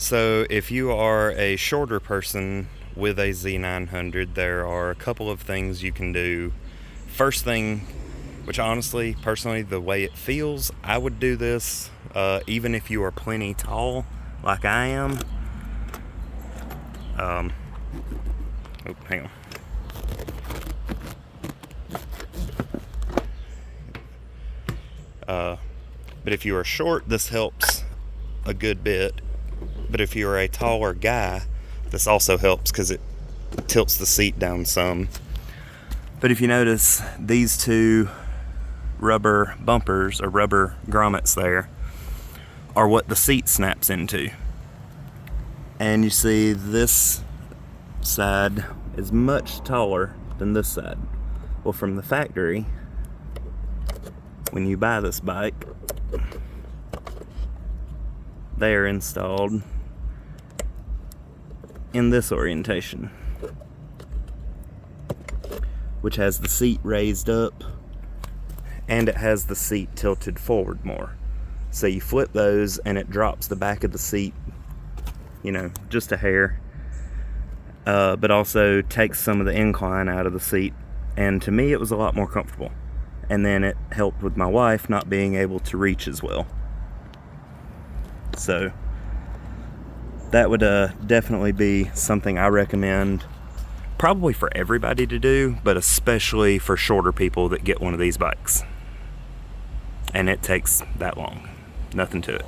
So if you are a shorter person with a Z900, there are a couple of things you can do. First thing, which honestly, personally, the way it feels, I would do this even if you are plenty tall, like I am. Hang on. But if you are short, this helps a good bit. But if you're a taller guy, this also helps because it tilts the seat down some. But if you notice, these two rubber bumpers or rubber grommets there are what the seat snaps into. And you see this side is much taller than this side. Well, from the factory, when you buy this bike, they are installed in this orientation, which has the seat raised up and it has the seat tilted forward more. So you flip those and it drops the back of the seat, just a hair, but also takes some of the incline out of the seat. And to me, it was a lot more comfortable. And then it helped with my wife not being able to reach as well. So that would definitely be something I recommend, probably for everybody to do, but especially for shorter people that get one of these bikes. And it takes that long. Nothing to it.